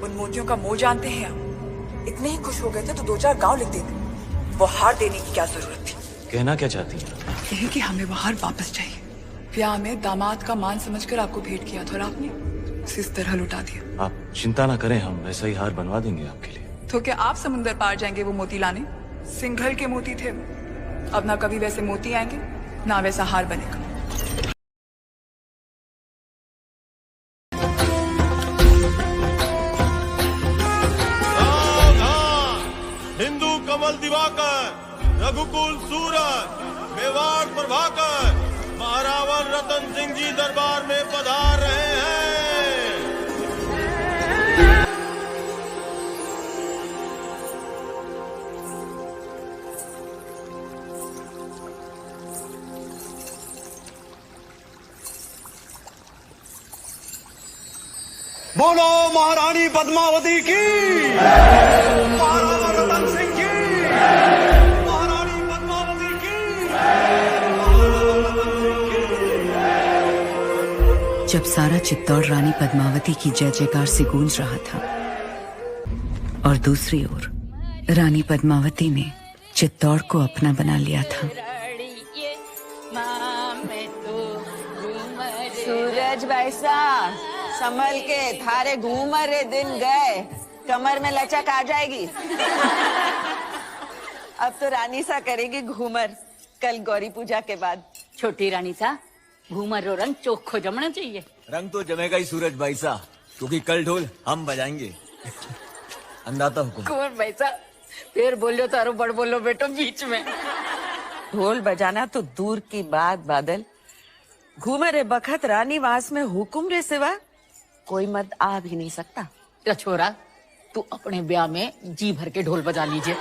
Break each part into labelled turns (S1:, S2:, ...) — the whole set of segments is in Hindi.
S1: उन मोतियों का मोल जानते हैं आप? इतने ही खुश हो गए थे तो 2-4 गांव लिख देते। वो हार देने की क्या जरूरत थी?
S2: कहना क्या चाहती हैं?
S1: यही कि हमें वो हार वापस चाहिए। ब्याह में दामाद का मान समझकर आपको भेंट किया था और आपने इस तरह लुटा दिया।
S2: आप चिंता ना करें, हम वैसा ही हार बनवा देंगे आपके लिए।
S1: तो क्या आप समुंदर पार जाएंगे वो मोती लाने? सिंघल के मोती थे वो। अब ना कभी वैसे मोती आएंगे ना वैसा हार बनेगा।
S3: हिंदू कमल दिवाकर, रघुकुल सूरज, मेवाड़ प्रभाकर, महारावण रतन सिंह जी दरबार में पधार रहे हैं।
S4: बोलो महारानी पद्मावती की, महाराणा रतन सिंह की, महारानी पद्मावती की, महाराणा रतन सिंह की।
S5: जब सारा चित्तौड़ रानी पद्मावती की जय जयकार से गूंज रहा था और दूसरी ओर रानी पद्मावती ने चित्तौड़ को अपना बना लिया था।
S6: सूरज भाईसा संभल के, थारे घूमर दिन गए, कमर में लचक आ जाएगी। अब तो रानी सा करेगी घूमर, कल गौरी पूजा के बाद।
S7: छोटी रानी सा घूमर रो रंग चोखो जमना चाहिए।
S8: रंग तो जमेगा ही सूरज भाई सा, क्योंकि कल ढोल हम बजाएंगे। अंदाता हुकुम।
S7: कुंवर भाई सा फिर बोलो तारो बड़ बोलो बेटो बीच में।
S6: ढोल बजाना तो दूर की बात बादल, घूमर बखत रानी वास में हुकुम रे सिवा कोई मर्द आ भी नहीं सकता।
S7: तो छोरा तू अपने ब्याह में जी भर के ढोल बजा लीजिए।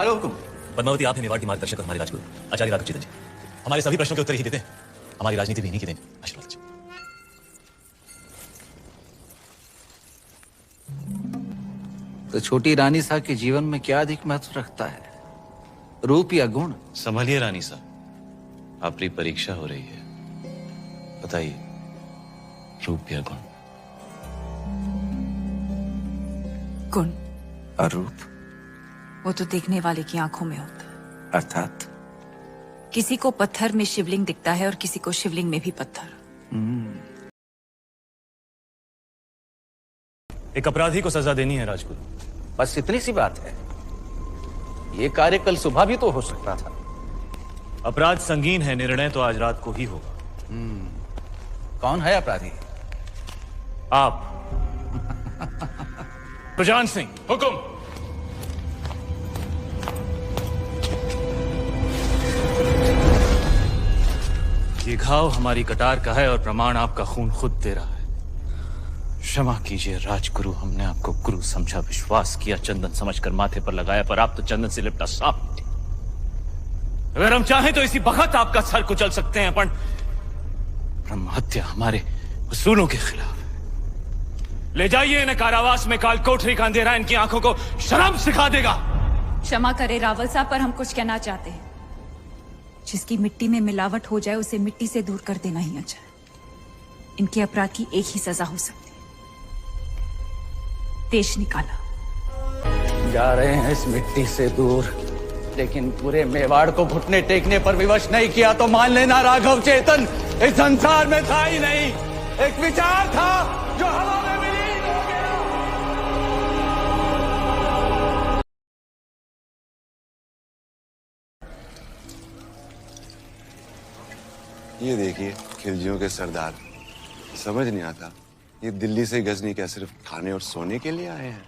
S8: हुकुम।
S2: पद्मावती, आप हैं मेवाड़ की मार्गदर्शक और हमारे राजगुरु आचार्य राघव चेतन जी। हमारे सभी प्रश्नों के उत्तर ही देते हैं। हमारी राजनीति भी इन्हीं की देन। आशीर्वाद दीजिए।
S9: तो छोटी रानी साहब के जीवन में क्या अधिक महत्व रखता है, रूप या गुण?
S2: संभलिए रानी साहब, आपकी परीक्षा हो रही है। बताइए, रूप या गुण?
S5: गुण
S9: और रूप
S5: वो तो देखने वाले की आंखों में होता है।
S9: अर्थात
S5: किसी को पत्थर में शिवलिंग दिखता है और किसी को शिवलिंग में भी पत्थर।
S10: एक अपराधी को सजा देनी है राजगुरु।
S9: बस इतनी सी बात है। ये कार्य कल सुबह भी तो हो सकता था।
S10: अपराध संगीन है, निर्णय तो आज रात को ही होगा।
S9: कौन है अपराधी?
S10: आप। प्रजान सिंह, हुक्म। ये घाव हमारी कटार का है और प्रमाण आपका खून खुद दे रहा है। क्षमा कीजिए राजगुरु, हमने आपको गुरु समझा, विश्वास किया, चंदन समझकर माथे पर लगाया, पर आप तो चंदन से लिपटा सांप थे। अगर हम चाहें तो इसी वक्त आपका सर कुचल सकते हैं, पर ब्रह्म हत्या हमारे उसूलों के खिलाफ है। ले जाइए इन्हें कारावास में, काल कोठरी का अंधेरा इनकी आंखों को शर्म सिखा देगा।
S11: क्षमा करे रावल साहब, पर हम कुछ कहना चाहते हैं। जिसकी मिट्टी में मिलावट हो जाए उसे मिट्टी से दूर कर देना ही अच्छा है। इनके अपराध की एक ही सजा हो सकती है, देश निकाला।
S9: जा रहे हैं इस मिट्टी से दूर, लेकिन पूरे मेवाड़ को घुटने टेकने पर विवश नहीं किया तो मान लेना राघव चेतन इस संसार में था ही नहीं। एक विचार था जो हवा में विलीन हो गया।
S12: ये देखिए खिलजियों के सरदार। समझ नहीं आता, ये दिल्ली से गजनी क्या सिर्फ खाने और सोने के लिए आए हैं?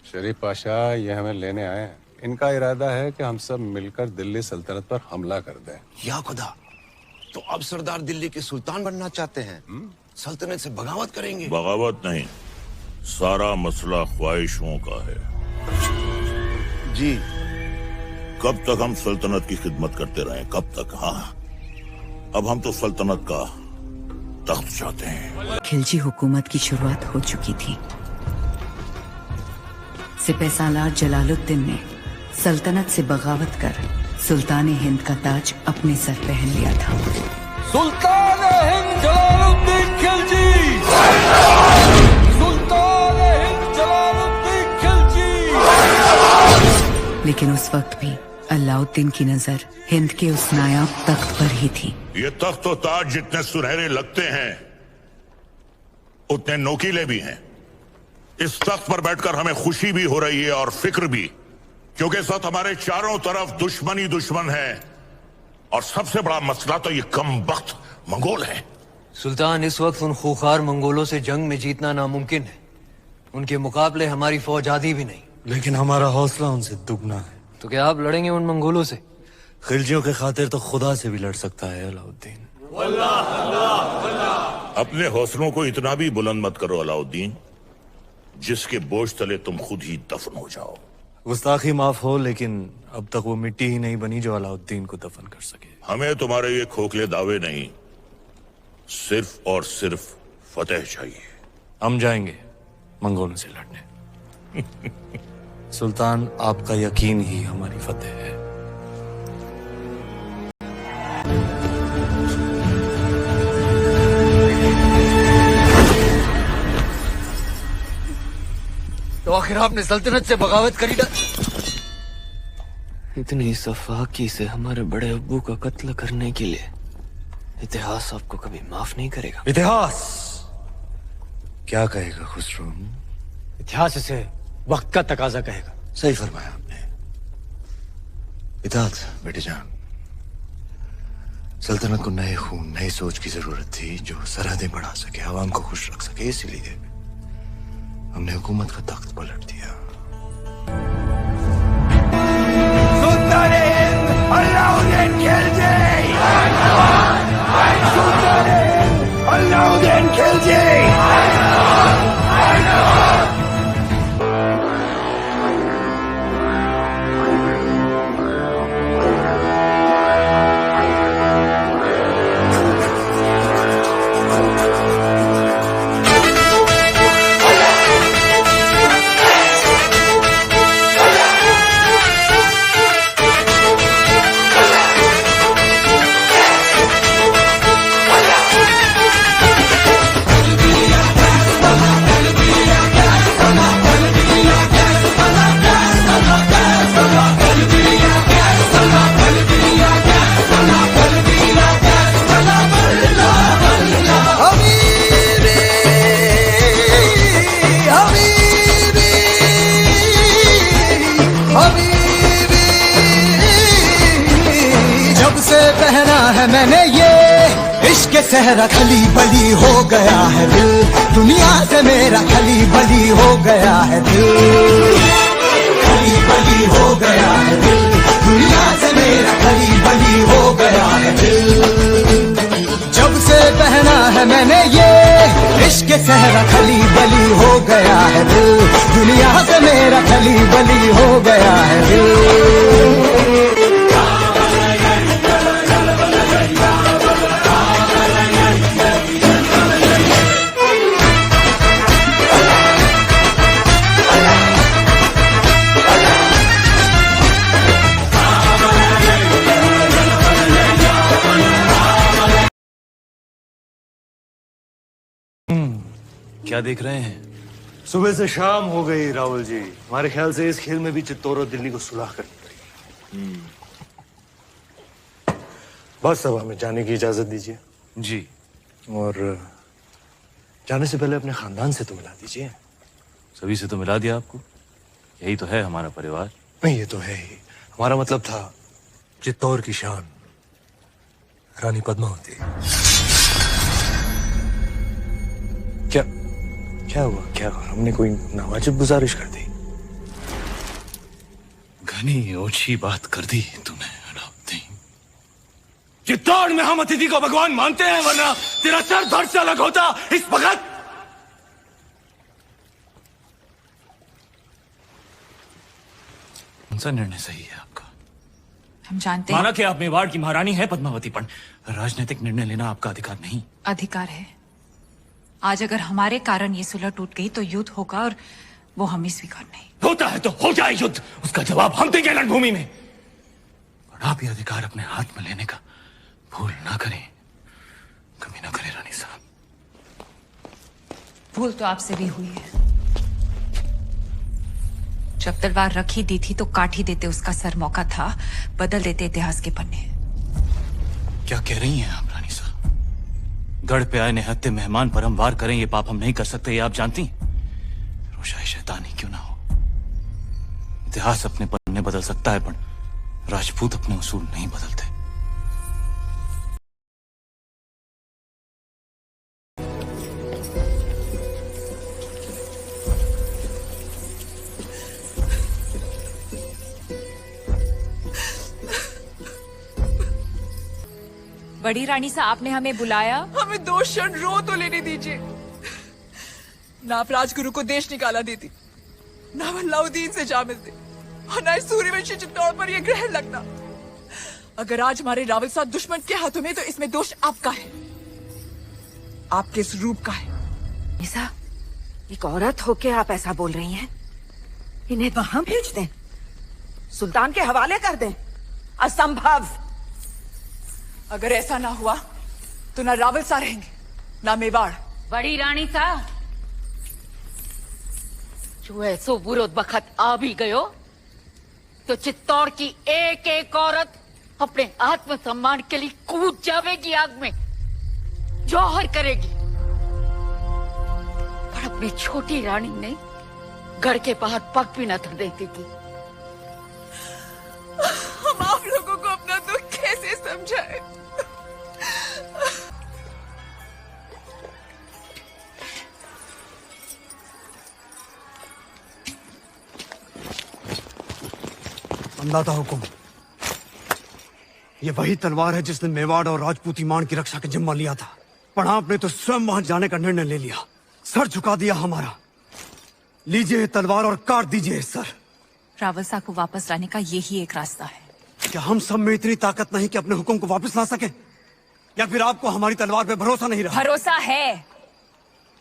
S13: शरीफ पाशा, ये हमें लेने आए हैं। इनका इरादा है कि हम सब मिलकर दिल्ली सल्तनत पर हमला कर दें।
S12: या खुदा, तो अब सरदार दिल्ली के सुल्तान बनना चाहते हैं? सल्तनत से बगावत करेंगे?
S3: बगावत नहीं, सारा मसला ख्वाहिशों का है।
S12: जी।
S3: कब तक हम सल्तनत की खिदमत करते रहे? कब तक? हाँ, अब हम तो सल्तनत का तख्त चाहते हैं।
S5: खिलजी हुकूमत की शुरुआत हो चुकी थी। सिपहसालार जलालुद्दीन ने सल्तनत से बगावत कर सुल्तान हिंद का ताज अपने सर पहन लिया था।
S4: सुल्तान हिंद जलालुद्दीन खिलजी, सुल्तान हिंद जलालुद्दीन खिलजी।
S5: लेकिन उस वक्त भी अलाउद्दीन की नजर हिंद के उस नायाब तख्त पर ही थी।
S3: ये तख्त और ताज जितने सुनहरे लगते हैं उतने नोकीले भी हैं। इस तख्त पर बैठकर हमें खुशी भी हो रही है और फिक्र भी, क्योंकि इस वक्त हमारे चारों तरफ दुश्मन ही दुश्मन है। और सबसे बड़ा मसला तो ये कमबख्त मंगोल है।
S14: सुल्तान, इस वक्त उन खूंखार मंगोलों से जंग में जीतना नामुमकिन है। उनके मुकाबले हमारी फौज आधी भी नहीं।
S10: लेकिन हमारा हौसला उनसे दुगना है।
S14: तो क्या आप लड़ेंगे उन मंगोलों से?
S10: खिलजियों के खातिर तो खुदा से भी लड़ सकता है अलाउद्दीन।
S3: अपने हौसलों को इतना भी बुलंद मत करो अलाउद्दीन, जिसके बोझ तले तुम खुद ही दफन हो जाओ।
S10: गुस्ताखी माफ हो, लेकिन अब तक वो मिट्टी ही नहीं बनी जो अलाउद्दीन को दफन कर सके।
S3: हमें तुम्हारे ये खोखले दावे नहीं, सिर्फ और सिर्फ फतेह चाहिए।
S10: हम जाएंगे मंगोलों से लड़ने। सुल्तान, आपका यकीन ही हमारी फतेह है।
S14: तो आखिर आपने सल्तनत से बगावत करी ना? इतनी सफाकी से हमारे बड़े अब्बू का कत्ल करने के लिए इतिहास आपको कभी माफ नहीं करेगा।
S10: इतिहास क्या कहेगा खुसरो?
S14: इतिहास इसे वक्त का तकाजा कहेगा।
S12: सही फरमाया आपने। इताअत बेटे जान, सल्तनत को नए खून, नई सोच की जरूरत थी जो सरहदें बढ़ा सके, आवाम को खुश रख सके। इसीलिए हमने हुकूमत का तख्त पलट दिया।
S4: सुल्तान हिंद अलाउद्दीन खिलजी, सुल्तान हिंद अलाउद्दीन खिलजी। है मैंने ये, इश्क सहरा खली बली हो गया है दिल, दुनिया से मेरा खली बली हो गया है दिल, खली बली हो गया है दिल, दुनिया से मेरा खली बली हो गया है दिल। जब से पहना है मैंने ये, इश्क सहरा खली बली हो गया है दिल, दुनिया से मेरा खली बली हो गया है दिल।
S10: क्या देख रहे हैं?
S15: सुबह से शाम हो गई राहुल जी, हमारे ख्याल से इस खेल में भी चित्तौड़ और दिल्ली को सुलह करनी पड़ेगी। बस अब हमें जाने की इजाजत दीजिए।
S10: जी।
S15: और जाने से पहले अपने खानदान से तो मिला दीजिए।
S10: सभी से तो मिला दिया आपको, यही तो है हमारा परिवार।
S15: नहीं, ये तो है ही, हमारा मतलब था चित्तौड़ की शान रानी पद्मावती। क्या हुआ? क्या हमने कोई नावाजिब गुजारिश कर दी?
S10: घनी ओछी बात कर दी तूने अलाउद्दीन। चित्तौड़ में हम अतिथि को भगवान मानते हैं, वरना तेरा सर धड़ से अलग होता इस वक्त। कौन सा निर्णय सही है आपका?
S11: हम जानते हैं
S10: माना कि आप मेवाड़ की महारानी है पद्मावती, पर राजनीतिक निर्णय लेना आपका अधिकार नहीं।
S11: अधिकार है। आज अगर हमारे कारण ये सुलह टूट गई तो युद्ध होगा, और वो हमें स्वीकार नहीं।
S10: होता है तो हो जाए युद्ध, उसका जवाब हम देंगे रणभूमि में। और आप ये अधिकार अपने हाथ में लेने का भूल ना करें, कभी ना करें रानी साहब।
S11: भूल तो आपसे भी हुई है। जब तलवार रखी दी थी तो काट ही देते उसका सर, मौका था बदल देते इतिहास के पन्ने।
S10: क्या कह रही हैं आप रानी साहब? गढ़ पे आए निहत्थे मेहमान पर हम वार करें, ये पाप हम नहीं कर सकते, ये आप जानती? रोशाई शैतानी क्यों ना हो, इतिहास अपने पन्ने बदल सकता है, पर राजपूत अपने उसूल नहीं बदलते।
S11: बड़ी रानी साहब, आपने हमें बुलाया?
S1: हमें 2 क्षण रो तो लेने दीजिए। ना आप राजगुरु को देश निकाला देती, ना अलाउद्दीन से जा मिलते, और ना इस सूर्यवंशी चित्तौड़ पर यह ग्रहण लगना। अगर आज हमारे रावल साहब दुश्मन के हाथों में, तो इसमें दोष आपका है, आपके इस रूप का है।
S6: निसा, एक औरत होके आप ऐसा बोल रही हैं? इन्हें वहां भेज दें, सुल्तान के हवाले कर दें? असंभव।
S1: अगर ऐसा ना हुआ तो ना रावल सा रहेंगे, ना मेवाड़।
S7: बड़ी रानी सा, जो ऐसो बुरो बखत आ भी गयो तो चित्तौड़ की एक एक औरत अपने आत्मसम्मान के लिए कूद जावेगी आग में, जौहर करेगी। पर अपनी छोटी रानी ने घर के बाहर पग भी न धर देती थी।
S1: हम आप लोगों को अपना दुख कैसे समझाएं?
S15: अंदाता हुकुम, ये वही तलवार है जिसने मेवाड़ और राजपूती मान की रक्षा का जिम्मा लिया था, पर आपने तो स्वयं वहां जाने का निर्णय ले लिया, सर झुका दिया हमारा। लीजिए तलवार और काट दीजिए सर।
S11: रावल साहब को वापस लाने का यही एक रास्ता है।
S15: क्या हम सब में इतनी ताकत नहीं कि अपने हुक्म को वापस ला सके? या फिर आपको हमारी तलवार पे भरोसा नहीं रहा?
S11: भरोसा है,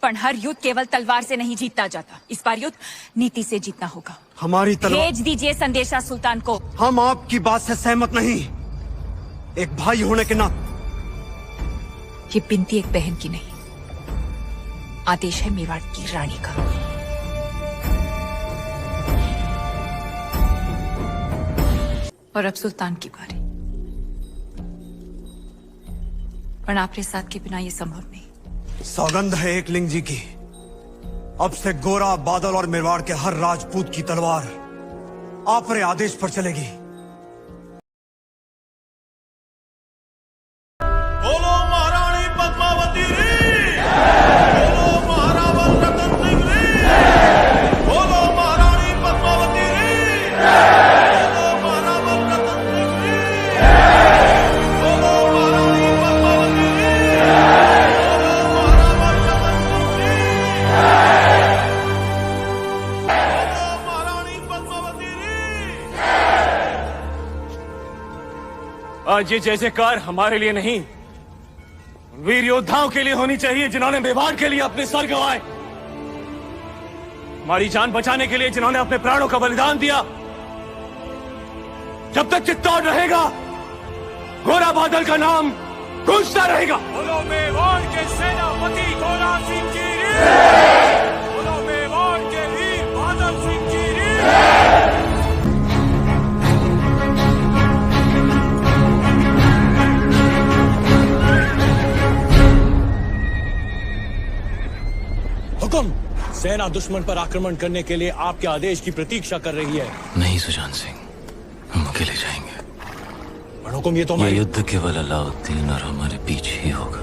S11: पर हर युद्ध केवल तलवार से नहीं जीता जाता। इस बार युद्ध नीति से जीतना होगा।
S15: हमारी तलवार
S11: भेज दीजिए संदेशा सुल्तान को।
S15: हम आपकी बात से सहमत नहीं, एक भाई होने के नाते।
S11: ये बिनती एक बहन की नहीं, आदेश है मेवाड़ की रानी का। और अब सुल्तान की बारी, पर आपके साथ के बिना ये संभव नहीं।
S15: सौगंध है एक लिंग जी की, अब से गोरा, बादल और मेवाड़ के हर राजपूत की तलवार आप रे आदेश पर चलेगी।
S9: आज ये जय जयकार हमारे लिए नहीं, वीर योद्धाओं के लिए होनी चाहिए जिन्होंने मेवाड़ के लिए अपने सर गंवाए, हमारी जान बचाने के लिए जिन्होंने अपने प्राणों का बलिदान दिया। जब तक चित्तौड़ रहेगा, गोरा बादल का नाम गूंजता रहेगा।
S16: बोलो मेवाड़ के सेनापति गोरा सिंह की रीढ़, बोलो मेवाड़ के वीर बादल सिंह की रीढ़।
S9: हुकुम, सेना दुश्मन पर आक्रमण करने के लिए आपके आदेश की प्रतीक्षा कर रही है।
S2: नहीं सुजान सिंह, हम अकेले जाएंगे।
S9: हुकुम, ये तो
S2: ये युद्ध केवल अलाउद्दीन और हमारे बीच ही होगा।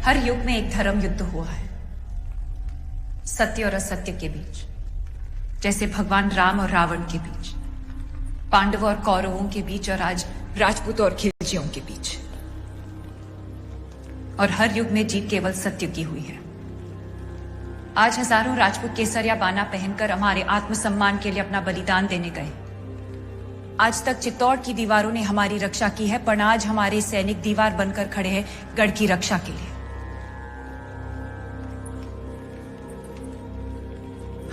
S11: हर युग में एक धर्म युद्ध हुआ है, सत्य और असत्य के बीच, जैसे भगवान राम और रावण के बीच, पांडवों और कौरवों के बीच, और आज राजपूतों और खिलजियों के बीच। और हर युग में जीत केवल सत्य की हुई है। आज हजारों राजपूत केसरिया बाना पहनकर हमारे आत्मसम्मान के लिए अपना बलिदान देने गए। आज तक चित्तौड़ की दीवारों ने हमारी रक्षा की है, पर आज हमारे सैनिक दीवार बनकर खड़े हैं गढ़ की रक्षा के लिए।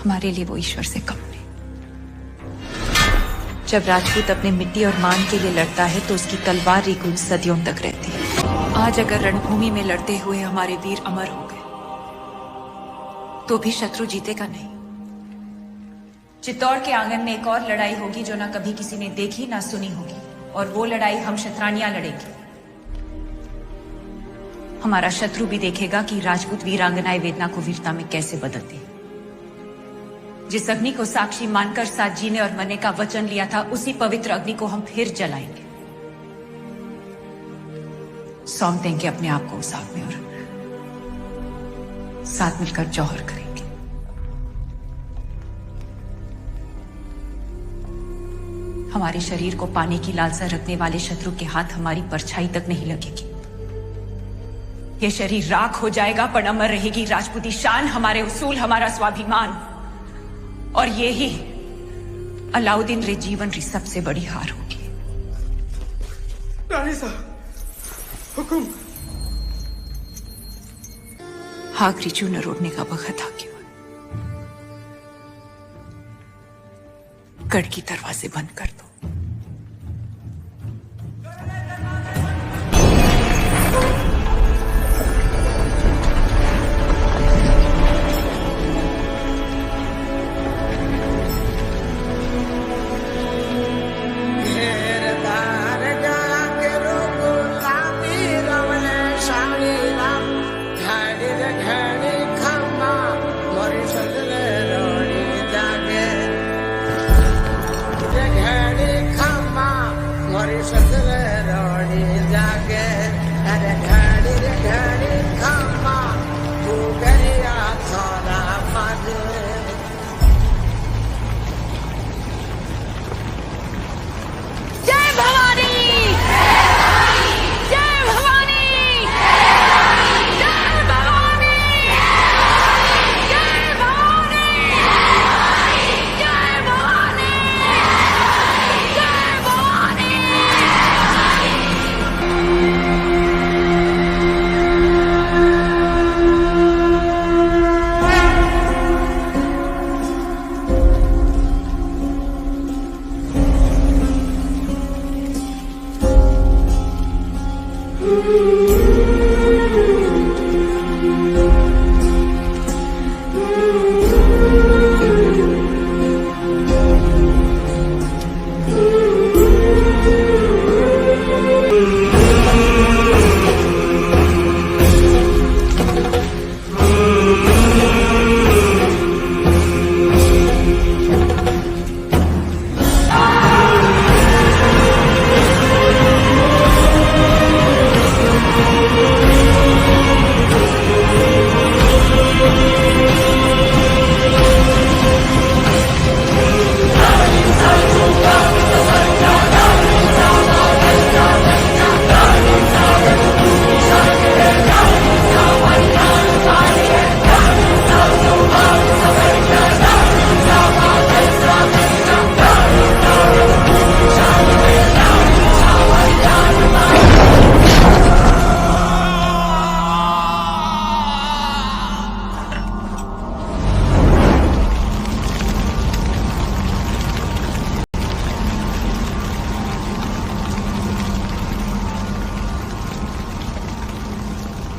S11: हमारे लिए वो ईश्वर से कम नहीं। जब राजपूत अपने मिट्टी और मान के लिए लड़ता है तो उसकी तलवार की गूंज सदियों तक रहती है। आज अगर रणभूमि में लड़ते हुए हमारे वीर अमर हो गए तो भी शत्रु जीतेगा नहीं। चित्तौड़ के आंगन में एक और लड़ाई होगी जो ना कभी किसी ने देखी ना सुनी होगी, और वो लड़ाई हम क्षत्राणियां लड़ेंगे। हमारा शत्रु भी देखेगा कि राजपूत वीरांगनाएं वेदना को वीरता में कैसे बदलती है। जिस अग्नि को साक्षी मानकर साथ जीने और मरने का वचन लिया था, उसी पवित्र अग्नि को हम फिर जलाएंगे। सौंप देंगे अपने आप को उस आग में और साथ मिलकर जौहर करेंगे। हमारे शरीर को पाने की लालसा रखने वाले शत्रु के हाथ हमारी परछाई तक नहीं लगेगी। यह शरीर राख हो जाएगा पर अमर रहेगी राजपूती शान, हमारे उसूल, हमारा स्वाभिमान। और ये ही अलाउद्दीन रे जीवन री सबसे बड़ी हार होगी।
S15: रानी साहब, हुकुम।
S11: हागरी चून रोड़ने का वक्त आ गया। गढ़ की दरवाजे बंद कर दो।
S17: Ooh.